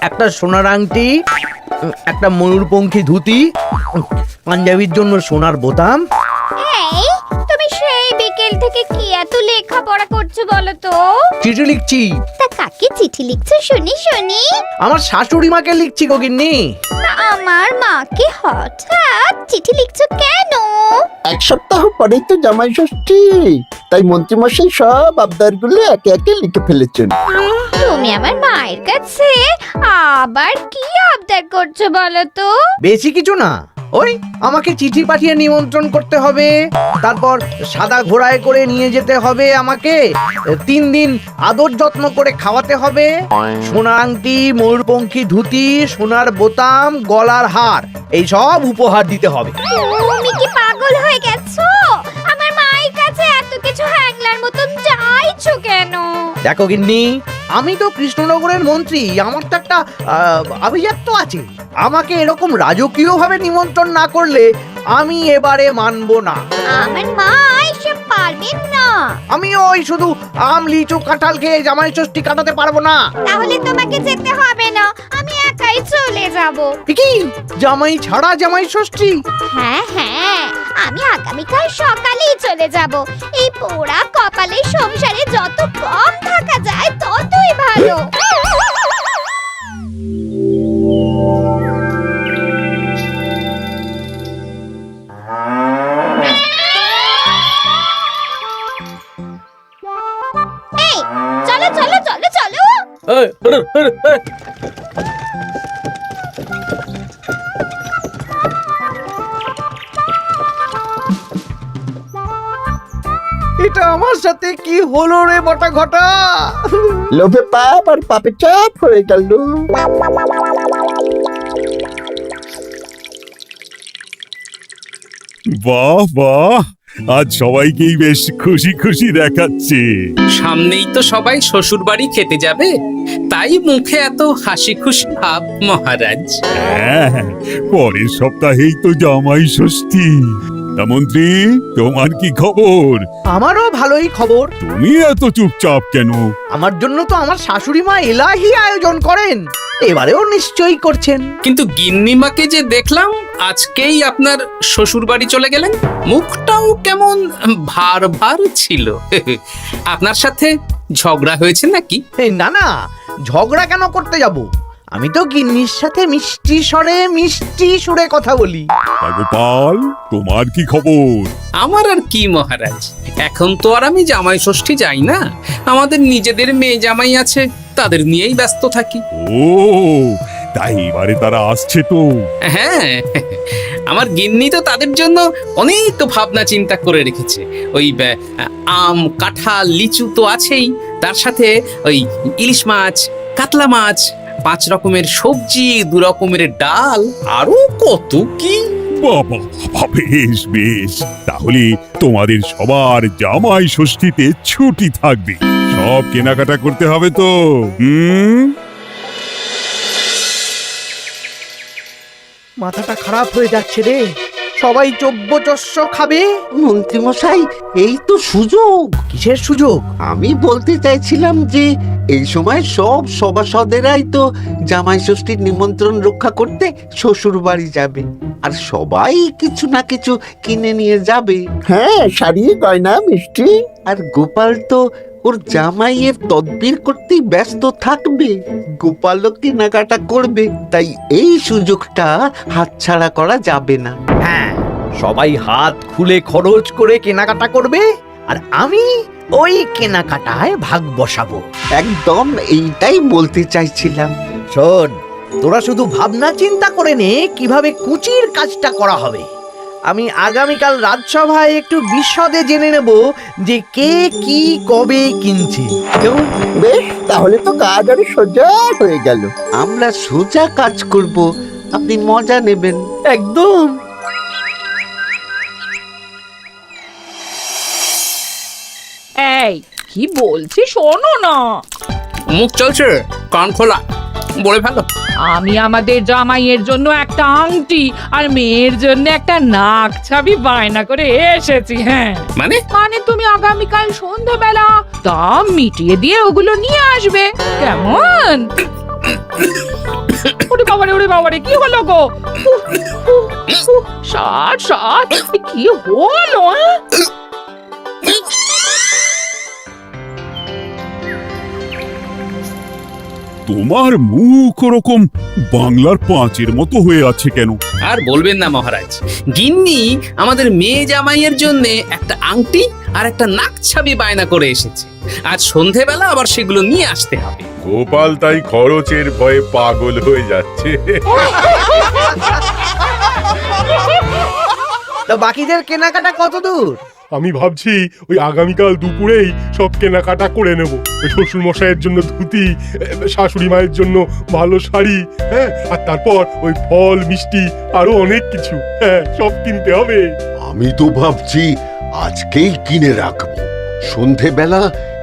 একটা সোনার আংটি, একটা ময়ূরপঙ্খী ধুতি, পাঞ্জাবির জন্য সোনার বোতাম। এই তুমি সেই বিকেল থেকে কি এত লেখাপড়া করছো বলো তো? চিঠি লিখছি। তা কাকে চিঠি লিখছো শুনি শুনি? আমার শাশুড়ি মাকে লিখছি গো গিন্নি। তা আমার মাকে হঠাৎ চিঠি লিখছো কেন? এক সপ্তাহ পরেই তো জামাই ষষ্ঠী, তাই মন্ত্রীমশাই সব আবদারগুলো একে একে লিখে ফেলেছেন। তুমি আমার মায়ের কাছে আবার কি আবদার করছো বলো তো? বেশি কিছু না, ওই আমাকে চিঠি পাঠিয়ে নিমন্ত্রণ করতে হবে, তারপর সাদা ঘোড়ায় করে নিয়ে যেতে হবে আমাকে, 3 দিন আদর যত্ন করে খাওয়াতে হবে, সোনার আংটি, ময়ূরপঙ্খী ধুতি, সোনার বোতাম, গলার হার, এই সব উপহার দিতে হবে। তুমি কি পাগল হয়ে গেছো? আমার মায়ের কাছে এত কিছু হ্যাংলার মতন চাইছো কেন? দেখো গিন্নি, আমি তো কৃষ্ণনগরের মন্ত্রী, আমার তো একটা আভিজাত্য আছে। আমাকে এরকম রাজকীয় ভাবে নিমন্ত্রণ না করলে আমি এবারে মানবো না। আমার মা এসব পারবেন না। আমি ওই শুধু আম, লিচু, কাঁঠাল খেয়ে জামাই ষষ্ঠী কাটাতে পারবো না। তাহলে তোমাকে যেতে হবে না, আমি একাই চলে যাব। কি জামাই ছাড়া জামাই ষষ্ঠী? হ্যাঁ হ্যাঁ, আমি আগামীকাল সকালেই চলে যাব। এই পোড়া কপালের সংসারে যত কম থাকা যায় ততই ভালো। এই চলো চলো চলো চলো। এটা আমার সাথে কি হলো রে বটা ঘটা? লোভে পাপ আর পাপে চাপ হয়ে গেল। বাহ বাহ, আজ সবাইকেই বেশ খুশি খুশি দেখাচ্ছে। সামনেই তো সবাই শ্বশুর বাড়ি খেতে যাবে, তাই মুখে এত হাসি খুশি ভাব মহারাজ। হ্যাঁ, পরের সপ্তাহেই তো জামাই ষষ্ঠী। তা মন্ত্রী, তোমার কি খবর? আমারও ভালোই খবর। তুমি এত চুপচাপ কেন? আমার জন্য তো আমার শাশুড়ি মা এলাহি আয়োজন করেন, এবারেও নিশ্চয়ই করছেন। কিন্তু গিন্নিমাকে যে দেখলাম আজকেই আপনার শ্বশুর বাড়ি চলে গেলেন, মুখটাও কেমন ভার ভার ছিল। আপনার সাথে ঝগড়া হয়েছে নাকি? এই না না, ঝগড়া কেন করতে যাব? আমি তো গিন্নির সাথে মিষ্টি সুরে কথা বলি। তা গোপাল, তোমার কি খবর? আমার আর কি মহারাজ, এখন তো আর আমি জামাই ষষ্ঠী যাই না, আমাদের নিজেদের মেয়ে জামাই আছে, তাদের নিয়েই ব্যস্ত থাকি। ও, তাই এবারে তারা আসছে তো? হ্যাঁ, আমার গিন্নি তো তাদের জন্য অনেক ভাবনা চিন্তা করে রেখেছে। ওই আম, কাঁঠাল, লিচু তো আছেই, তার সাথে ওই ইলিশ মাছ, কাতলা মাছ, 5 রকমের সবজি, 2 রকমের ডাল, আরো কত কি। বাবা বাবা, বেশ বেশ, তাহলে তোমাদের সবার জামাই ষষ্ঠীতে ছুটি থাকবে। সব কেনাকাটা করতে হবে তো। মাথাটা খারাপ হয়ে যাচ্ছে রে, সবাই চব্যচস্য খাবে। মন্ত্রীমশাই, এই তো সুযোগ। কিসের সুযোগ? আমি বলতে চাইছিলাম যে এই সময় সব সভাসদেরাই তো জামাই ষষ্ঠীর নিমন্ত্রণ রক্ষা করতে শ্বশুর বাড়ি যাবে, আর সবাই কিছু না কিছু কিনে নিয়ে যাবে। হ্যাঁ, শাড়ি, গয়না, মিষ্টি। আর গোপাল তো ওর জামাইয়ের তদবির করতেই ব্যস্ত থাকবে, গোপালও কেনাকাটা করবে, তাই এই সুযোগটা হাতছাড়া করা যাবে না। হ্যাঁ, সবাই হাত খুলে খরচ করে কেনাকাটা করবে, আর আমি ওই কেনাকাটায় ভাগ বসাবো। একদম এইটাই বলতে চাইছিলাম। শোন, তোরা শুধু ভাবনা চিন্তা করে নে কিভাবে কুচির কাজটা করা হবে। আমি আগামীকাল রাজসভায় একটু বিশদে জেনে নেব যে কে কি কবে কিনছে। কেমন? বেশ, তাহলে তো কাজ আরো সোজা হয়ে গেল। আমরা সোজা কাজ করব, আপনি মজা নেবেন। একদম। এই কি বলছি শোনো না। মুখ চলছে, কান খোলা, বলে ফেলো। আমি আমাদের জামাইয়ের জন্য একটা আংটি আর মেয়ের জন্য একটা নাক ছাবি বায়না করে এসেছি। হ্যাঁ, মানে? মানে তুমি আগামীকাল সন্ধ্যাবেলা দাম মিটিয়ে দিয়ে ওগুলো নিয়ে আসবে, কেমন? ওরে বাবারে কি হলো গো? ষাট ষাট কি হলো? তোমার মুখ ওরকম বাংলার পাঁচের মতো হয়ে আছে কেন? আর বলবেন না মহারাজ, গিন্নি আমাদের মেয়ে জামাইয়ের জন্য একটা আংটি আর একটা নাক ছাবি বায়না করে এসেছে। আজ সন্ধেবেলা আবার সেগুলো নিয়ে আসতে হবে। গোপাল তাই খরচের ভয়ে পাগল হয়ে যাচ্ছে। তা বাকিদের কেনাকাটা কত দূর? আমি ভাবছি ওই আগামীকাল দুপুরেই সব কেনাকাটা করে নেব। ওই শ্বশুর মশাইয়ের জন্য ধুতি, শাশুড়ি মায়ের জন্য ভালো শাড়ি, হ্যাঁ, আর তারপর ওই ফল মিষ্টি আরো অনেক কিছু, হ্যাঁ, সব কিনতে হবে। আমি তো ভাবছি আজকেই কিনে রাখবো, সন্ধেবেলা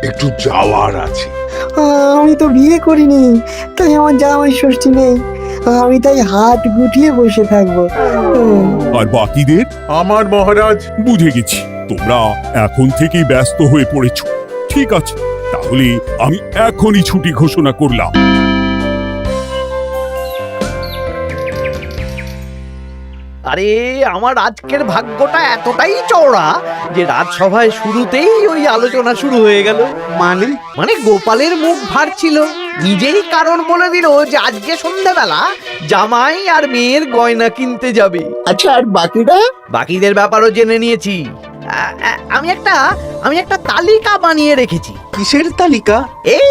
একটু যাওয়ার আছে। আমি তো বিয়ে করিনি, তাই আমার জামাই ষষ্ঠী নেই। আমি তাই হাত গুটিয়ে বসে থাকবো। আর বাকিদের? আমার মহারাজ, বুঝে গেছি তোমরা এখন থেকেই ব্যস্ত হয়ে পড়েছো। ঠিক আছে, তাহলে আমি এখনই ছুটি ঘোষণা করলাম। আরে আমার আজকের ভাগ্যটা এতটাই চওড়া যে রাজসভায় শুরুতেই ওই আলোচনা শুরু হয়ে গেল। মানে গোপালের মুখ ভার ছিল, নিজেই কারণ বলে দিল যে আজকে সন্ধ্যাবেলা জামাই আর মেয়ের গয়না কিনতে যাবে। আচ্ছা, আর বাকিরা? বাকিদের ব্যাপারও জেনে নিয়েছি। আমি একটা তালিকা বানিয়ে রেখেছি। কিসের তালিকা? এই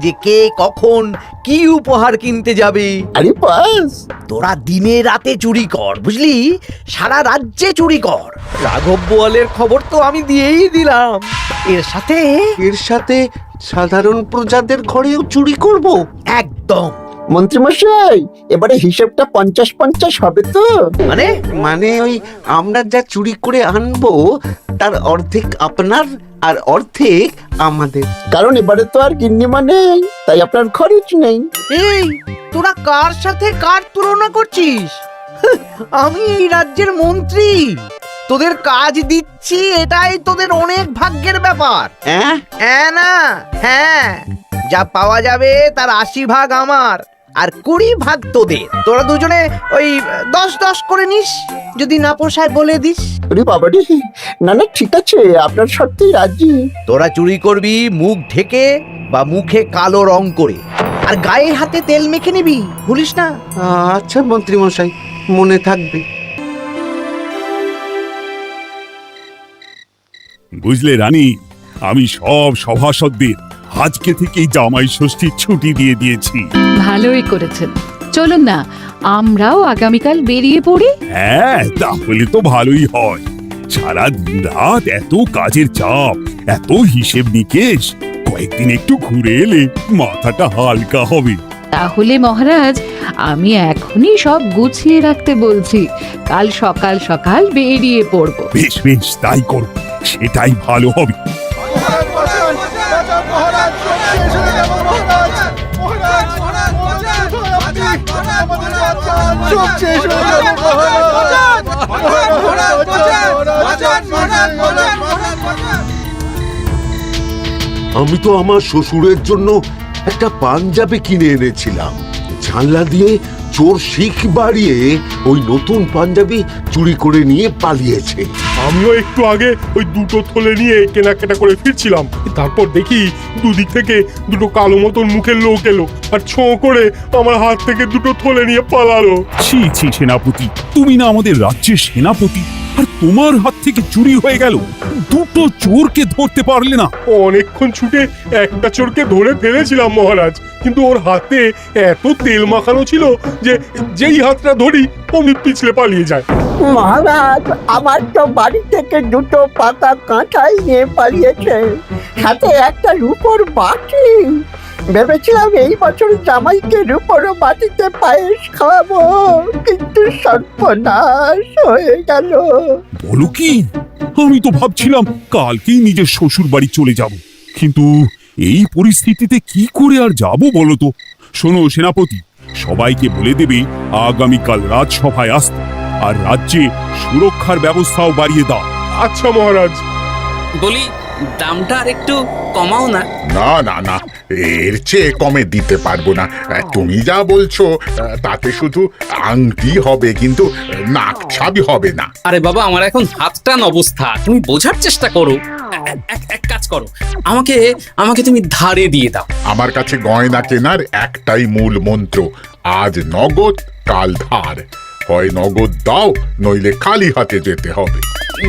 যে কে কখন কি উপহার কিনতে যাবে। আরে বাস, তোরা দিনে রাতে চুরি কর, বুঝলি, সারা রাজ্যে চুরি কর। রাঘব বোয়ালের খবর তো আমি দিয়েই দিলাম। এর সাথে সাধারণ প্রজাদের ঘরেও চুরি করব? একদম। মন্ত্রীমশাই, এবারে হিসেবটা 50-50 হবে তো? মানে ওই আমরা যা চুরি করে আনবো তার অর্ধেক আপনার আর অর্ধেক আমাদের। কারণ এবারে তো আর গিন্নিমা নেই, তাই আপনার খরচ নেই। এই তোরা কার সাথে কার তুলনা করছিস? আমি এই রাজ্যের মন্ত্রী, তোদের কাজ দিচ্ছি, এটাই তোদের অনেক ভাগ্যের ব্যাপার। হ্যাঁ না, হ্যাঁ, যা পাওয়া যাবে তার 80 ভাগ আমার আর 20 ভাগ তোদের। তোরা দুজনে ওই 10-10 করে নিস, যদি না পোষায় বলে দিস। আরে বাবারে, না না, ঠিক আছে, আপনার সত্যিই রাজি। তোরা চুরি করবি মুখ ঢেকে বা মুখে কালো রং করে, আর গায়ে হাতে তেল মেখে নিবি, ভুলিস না। আচ্ছা মন্ত্রী মশাই, মনে থাকবে। বুঝলে রানী, আমি সব সভাসদদের আজকে থেকেই জামাই ষষ্ঠীর ছুটি দিয়ে দিয়েছি। ভালোই করেছেন, চলুন না আমরাও আগামীকাল বেরিয়ে পড়ি। হ্যাঁ, তাহলে তো ভালোই হয়। সারা দিন রাত এত কাজের চাপ, এত হিসেব নিকেশ, কয়েকদিন একটু ঘুরে এলে মাথাটা হালকা হবে। তাহলে মহারাজ, আমি এখনই সব গুছিয়ে রাখতে বলছি, কাল সকাল সকাল বেরিয়ে পড়ব। বেশ বেশ, তাই করো, সেটাই ভালো হবে। আমি তো আমার শ্বশুরের জন্য একটা পাঞ্জাবি কিনে এনেছিলাম, জানলা দিয়ে চোর শিখ বাড়িয়ে ওই নতুন পাঞ্জাবি চুরি করে নিয়ে পালিয়েছে। আমিও একটু আগে ওই দুটো থলে নিয়ে কেনাকাটা করে ফিরছিলাম, তারপর দেখি দুদিক থেকে দুটো কালো মতন মুখের লোক এলো আর ছোঁ করে আমার হাত থেকে দুটো থলে নিয়ে পালালো। ছি ছি সেনাপতি, তুমি না আমাদের রাজ্যের সেনাপতি, আর তোমার হাত থেকে চুরি হয়ে গেল? দুটো চোরকে ধরতে পারলে না? অনেকক্ষণ ছুটে একটা চোরকে ধরে ফেলেছিলাম মহারাজ, কিন্তু ওর হাতে এত তেল মাখানো ছিল যে যেই হাতটা ধরি অমনি পিছলে পালিয়ে যায়। মহারাজ, আমার তো বাড়ি থেকে দুটো পাতা কাঁঠাল নিয়ে পালিয়েছে, সাথে একটা রূপোর বাটি। ভেবেছিলাম এই বছর জামাইকে রূপোর বাটিতে পায়েস খাওয়াবো, কিন্তু সর্বনাশ হয়ে গেল। বলো কি? আমি তো ভাবছিলাম কালকেই নিজের শ্বশুর বাড়ি চলে যাব, কিন্তু এই পরিস্থিতিতে কি করে আর যাব বলো তো? শোনো সেনাপতি, সবাইকে বলে দেবে আগামীকাল রাজসভায় আসতে, আর রাজ্যে সুরক্ষার ব্যবস্থাও বাড়িয়ে দাও। আচ্ছা মহারাজ। বলি, দামটা আর একটু কমাও না। না না না, এর চেয়ে কমে দিতে পারবো না। তুমি যা বলছো তাতে শুধু আংটি হবে, কিন্তু নাক ছাবি হবে না। আরে বাবা, আমার এখন হাত টান অবস্থা, তুমি বোঝার চেষ্টা করো। এক কাজ করো, আমাকে আমাকে তুমি ধারে দিয়ে দাও। আমার কাছে গয়না কেনার একটাই মূল মন্ত্র, আজ নগদ কাল ধার। হয় নগদ দাও, নইলে খালি হাতে যেতে হবে।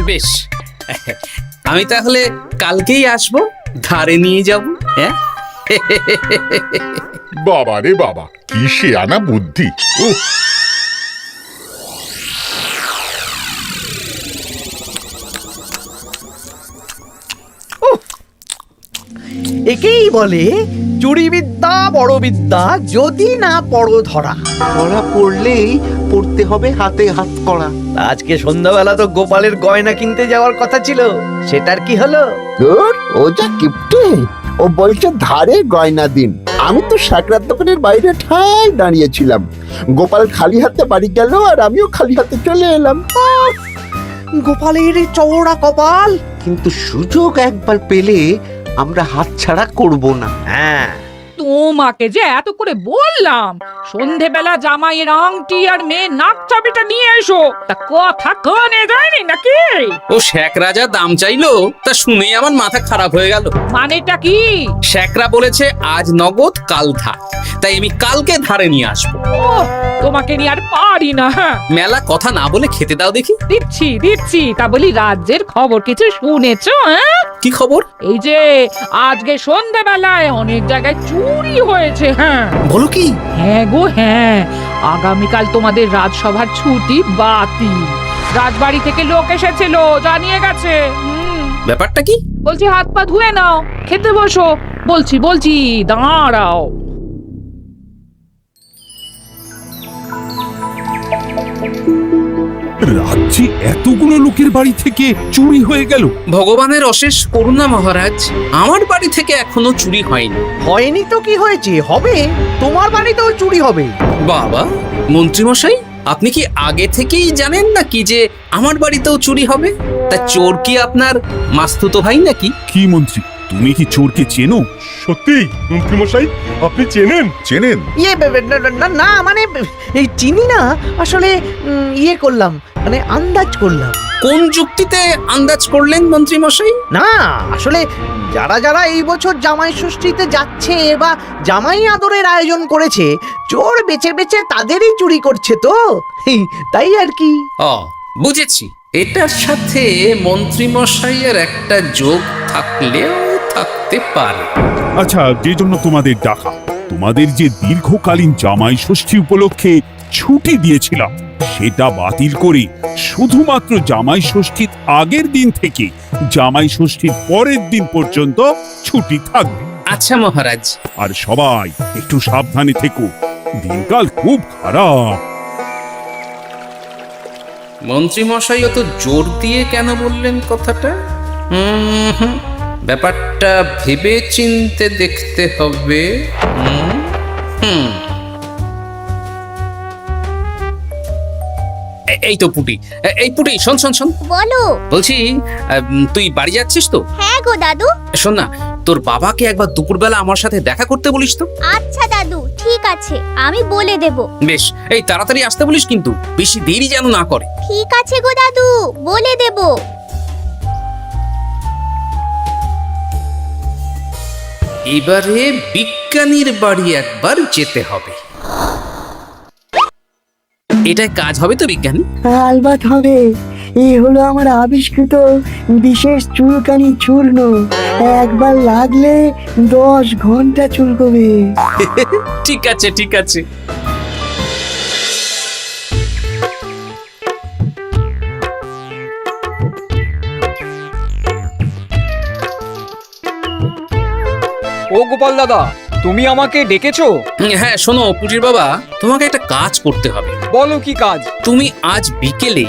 বেশ, আমি তাহলে কালকেই আসবো, ধারে নিয়ে যাব। হ্যাঁ, বাবা রে বাবা, কি শেয়ানা বুদ্ধি! উফ! একেই বলে চুরি বিদ্যা বড় বিদ্যা, যদি না পড়ো ধরা। ধরা পড়লেই পড়তে হবে হাতে হাত করা। আজকে সন্ধ্যাবেলা তো গোপালের গয়না কিনতে যাওয়ার কথা ছিল, সেটার কি হলো? ধুর, ও যা কিপটে, ও বলছে ধারে গয়না দিন। আমি তো সাকরার দোকানের বাইরে ঠাই দাঁড়িয়েছিলাম, গোপাল খালি হাতে বাড়ি গেল আর আমিও খালি হাতে চলে এলাম। গোপালের এই চওড়া কপাল! কিন্তু সুযোগ একবার পেলে আমরা হাতছাড়া করব না। হ্যাঁ, তোমাকে যে এত করে বললাম সন্ধেবেলা জামাইয়ের আংটি আর মেয়ের নাক চাবিটা নিয়ে এসো, তা কথা কানে যায়নি নাকি? ও শেখ রাজা দাম চাইলো, তা শুনেই আমার মাথা খারাপ হয়ে গেল। মানেটা কি? শেখরা বলেছে আজ নগদ কাল ধার, তাই আমি কালকে ধারে নিয়ে আসবো। ওহ, তোমাকে নিয়ে আর পারি না। হ্যাঁ, মেলা কথা না বলে খেতে দাও দেখি। দিচ্ছি, তা বলি রাজ্যের খবর কিছু শুনেছো? হ্যাঁ, কি খবর? এই যে আজকে সন্ধেবেলায় অনেক জায়গায় চুরি হয়েছে। হ্যাঁ, বলো কি? হ্যাঁ গো হ্যাঁ, আগামীকাল তোমাদের রাজসভার ছুটি বাতিল। রাজবাড়ি থেকে লোক এসেছিল, জানিয়ে গেছে। ব্যাপারটা কি? বলছি হাত পা ধুয়ে নাও, খেতে বসো। বলছি দাঁড়াও। রাজ্যে এতগুলো লোকের বাড়ি থেকে চুরি হয়ে গেল। ভগবানের অশেষ করুণা মহারাজ, আমার বাড়ি থেকে এখনো চুরি হয়নি। হয়নি তো কি হয়েছে, হবে। তোমার বাড়িতেও চুরি হবে। বাবা, মন্ত্রীমশাই, আপনি কি আগে থেকেই জানেন নাকি যে আমার বাড়িতেও চুরি হবে? তা চোর কি আপনার মাস্তুতো ভাই নাকি? কি মন্ত্রী, তুমি কি চোরকে চেনো? সত্যি মন্ত্রীমশাই, আপনি চেনেন? চেনেন? ইয়ে না মানে এই চিনি না আসলে, ইয়ে করলাম, মানে আন্দাজ করলাম। কোন যুক্তিতে আন্দাজ করলেন মন্ত্রীমশাই? না আসলে যারা যারা এই বছর জামাই ষষ্ঠীতে যাচ্ছে বা জামাই আদরের আয়োজন করেছে, চোর বেছে বেছে তাদেরই চুরি করছে তো, তাই আর কি। ও, বুঝেছি। এটার সাথে মন্ত্রীমশাইয়ের একটা যোগ থাকলেও থাকতে পারে। আচ্ছা, যে জন্য তোমাদের ডাকা, তোমাদের যে দীর্ঘকালীন জামাই ষষ্ঠী উপলক্ষে ছুটি দিয়েছিলাম, সেটা বাতিল করে শুধুমাত্র জামাই ষষ্ঠীর আগের দিন থেকে জামাই ষষ্ঠীর পরের দিন পর্যন্ত ছুটি থাকবে। আচ্ছা মহারাজ। আর সবাই একটু সাবধানে থেকো, দিনকাল খুব খারাপ। মন্ত্রীমশাই অত জোর দিয়ে কেন বললেন কথাটা? ব্যাপারটা ভেবে চিনতে দেখতে হবে। এই তো পুটি, এই পুটি, শোন। বলো। বলছি, তুই বাড়ি যাচ্ছিস তো? হ্যাঁ গো দাদু। শোন না, তোর বাবাকে একবার দুপুরবেলা আমার সাথে দেখা করতে বলিস তো। আচ্ছা দাদু, ঠিক আছে, আমি বলে দেব। বেশ, এই তাড়াতাড়ি আসতে বলিস, কিন্তু বেশি দেরি যেন না করে। ঠিক আছে গো দাদু, বলে দেব। এবারে বিজ্ঞানীর বাড়ি একবার যেতে হবে। এটাই কাজ হবে তো বিজ্ঞানী? আলবাত হবে। এই হলো আমার আবিষ্কৃত বিশেষ চুলকানি চূর্ণ। একবার লাগলে 10 ঘন্টা চুলকবে। ঠিক আছে। ও গোপাল দাদা, তুমি আমাকে ডেকেছো? হ্যাঁ, শোনো পুটির বাবা, তোমাকে একটা কাজ করতে হবে। বলো কি কাজ? তুমি আজ বিকেলে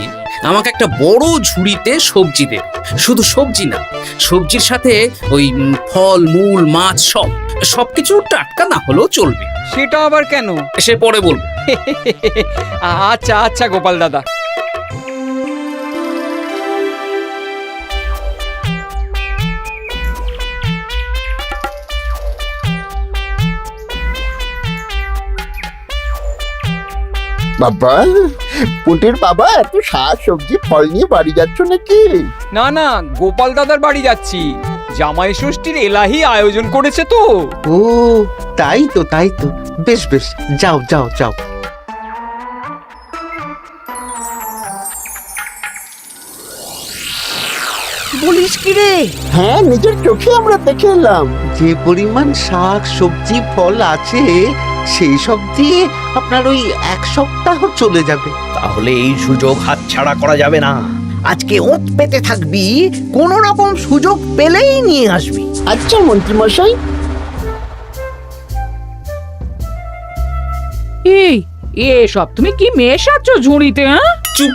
আমাকে একটা বড় ঝুড়িতে সবজি দেবে। শুধু সবজি না, সবজির সাথে ওই ফল মূল মাছ সবকিছু টাটকা না হলেও চলবে। সেটা আবার কেন? সে পরে বলবো। আচ্ছা গোপাল দাদা। বাবা, পুটির বাবা এত শাক সবজি ফল নিয়ে বাড়ি যাচ্ছ নাকি? না না, গোপাল দাদার বাড়ি যাচ্ছি। জামাই ষষ্ঠীর এলাহি আয়োজন করেছে তো। ও তাই তো, তাই তো। বেশ বেশ, যাও যাও যাও। বলিস কি রে? হ্যাঁ, নিজের চোখে আমরা দেখে এলাম। যে পরিমাণ শাক সবজি ফল আছে সেই সব দিয়ে আপনার ওই 1 সপ্তাহ চলে যাবে। তাহলে এই সুযোগ হাতছাড়া করা যাবে না। আজকে ওত পেতে থাকবি, কোন রকম সুযোগ পেলেই নিয়ে আসবি। আচ্ছা মন্ত্রী মশাই। এই এসব তুমি কি মেশাচ্ছ ঝুড়িতে? হ্যাঁ, চুপ,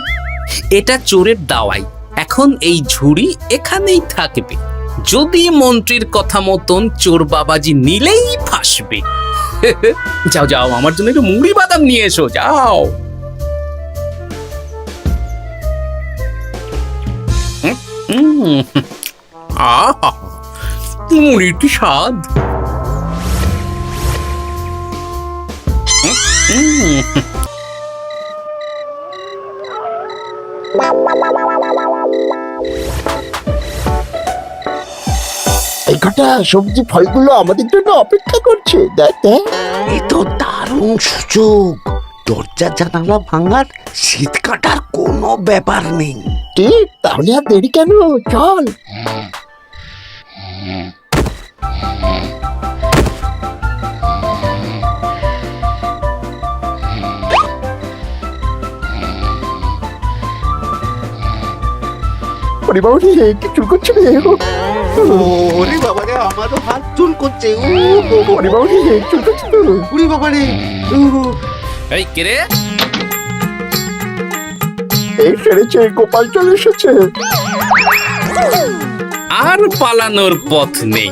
এটা চোরের দাওয়াই। এখন এই ঝুড়ি এখানেই থাকবে। যদি মন্ত্রীর কথা মতন চোর বাবাজি নিলেই ফাঁসবে। যাও যাও, আমার জন্য একটু মুড়ি বাদাম নিয়ে এসো, যাও। আহা, মুড়ির কি স্বাদ! এই কটা সবজি ফলগুলো আমাদের জন্য অপেক্ষা করছে। দেখ দেখ। এ তো দারুণ সুযোগ। দরজা জানালা ভাঙার, শীত কাটার কোনো ব্যাপার নেই। ঠিক, তাহলে আর দেরি কেন, চল। পরিবারে কি চুল করছে রে? ওরে বাবারে, আমারও হাত চুল করছে। পরিবারে চুল করছে তো। ওরে বাবারে। এই কে রে? এই সেরেছে, গোপাল চলে এসেছে। আর পালানোর পথ নেই।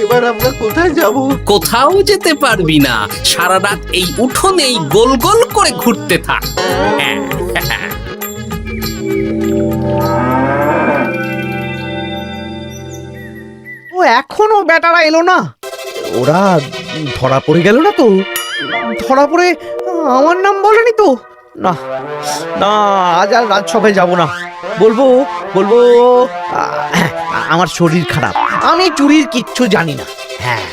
এবার আমরা কোথায় যাব? কোথাও যেতে পারবি না। সারা রাত এই উঠোনেই গোল গোল করে ঘুরতে থাক। ও এখনো বেটারা এলো না। ওরা ধরা পড়ে গেল না তো? ধরা পড়ে আমার নাম বলেনি তো? না না, আজ আর রাজসভায় যাব না। বলবো বলবো আমার শরীর খারাপ, আমি চুরির কিচ্ছু জানি না। হ্যাঁ,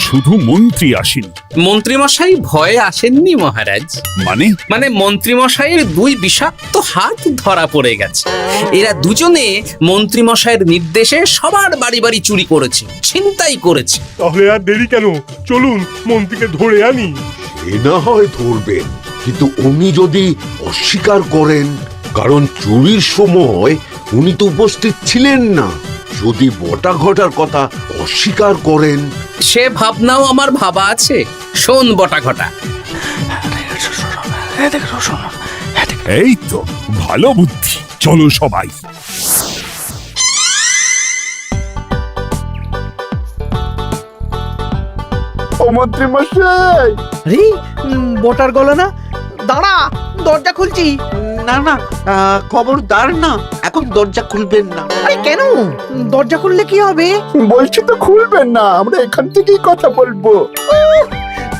শুধু মন্ত্রী আসেনি। মন্ত্রীমশাই ভয়ে আসেননি মহারাজ। মানে মন্ত্রীমশাইয়ের 2 বিষাক্ত হাত ধরা পড়ে গেছে। এরা দুজনে মন্ত্রীমশাইয়ের নির্দেশে সবার বাড়ি বাড়ি চুরি করেছে, ছিনতাই করেছে। তাহলে আর দেরি কেন? চলুন মন্ত্রীকে ধরে আনি। এ না হয় ধরবেন, কিন্তু উনি যদি অস্বীকার করেন, কারণ চুরির সময় উনি তো উপস্থিত ছিলেন না, যদি বটা ঘটার কথা অস্বীকার করেন। সে ভাবনাও আমার ভাবা আছে। শোন বটা ঘটা, এই তো ভালো বুদ্ধি, চলো সবাই। ও মন্ত্রী মশাই। আরে বটার গলা না? দাঁড়া, দরজা খুলছি। না না, খবরদার না, এখন দরজা খুলবেন না। আরে কেন? দরজা খুললে কি হবে? বলছি তো খুলবেন না, আমরা এখান থেকেই কথা বলবো।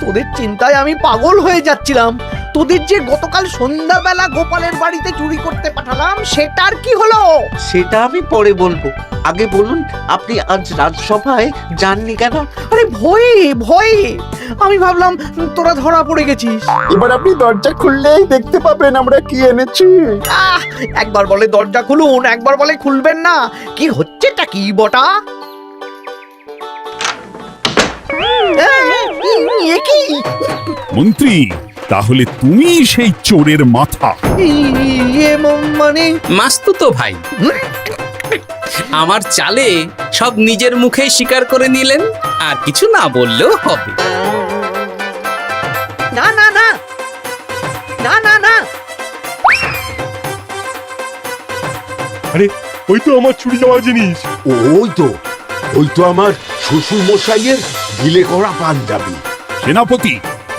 তোদের চিন্তায় আমি পাগল হয়ে যাচ্ছিলাম। তোদের যে গতকাল সন্ধ্যাবেলা গোপালের বাড়িতে চুরি করতে পাঠালাম, সেটার কি হলো? সেটা আমি পরে বলবো। আগে বলুন, আপনি আজ রাজসভায় যাননি কেন? আরে ভয়ে ভয়ে, আমি ভাবলাম তোরা ধরা পড়ে গেছিস। এবার আপনি দরজা খুললেই দেখতে পাবেন আমরা কি এনেছি। একবার বলে দরজা খুলুন, একবার বলে খুলবেন না। কি হচ্ছেটা কি বটা? কি মন্ত্রী, তাহলে তুমি সেই চোরের মাথা? মানে মাস্তুতো ভাই, আমার চালে সব নিজের মুখেই স্বীকার করে নিলেন, আর কিছু না বললেও হবে। না না না না না না। আরে ওই তো আমার চুরি যাওয়ার জিনিস। ওই তো আমার শ্বশুর মশাইয়ের গিলে করা পাঞ্জাবি। সেনাপতি,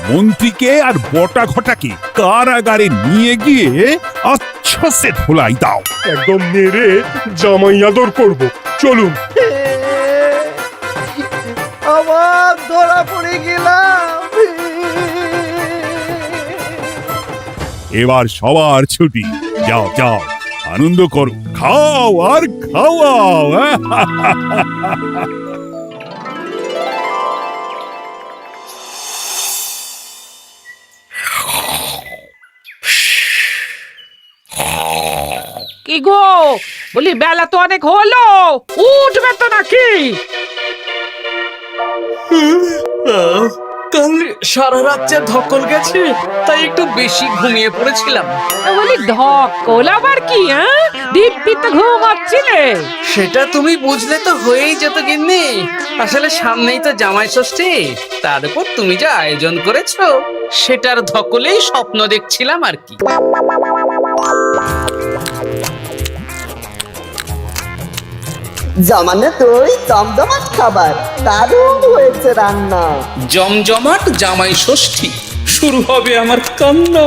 মন্ত্রীকে আর বটা ঘটাকে কারাগারে নিয়ে গিয়ে আচ্ছা সে ধোলাই দাও। একদম মেরে জামাই আদর করবো। চলুন। আমার ধরা পড়ে গেলাম। এবার সবার ছুটি, যাও যাও আনন্দ করো, খাও আর খাওয়াও। কি গো, বলি বেলা তো অনেক হলো, উঠবে তো নাকি? কাল সারা রাত যা ধকল গেছে, তাই একটু বেশি ঘুমিয়ে পড়েছিলাম। বলি ধকল আবার কি? হ্যাঁ, দিব্যিতে ঘুমাচ্ছিলে। সেটা তুমি বুঝলে তো হয়েই যেত গিন্নি। আসলে সামনেই তো জামাই ষষ্ঠী, তার উপর তুমি যা আয়োজন করেছো, সেটার ধকলেই স্বপ্ন দেখছিলাম আর কি। জমানো দই, জমজমাট খাবার, দারুণ হয়েছে রান্না। জমজমাট জামাই ষষ্ঠী, শুরু হবে আমার কান্না।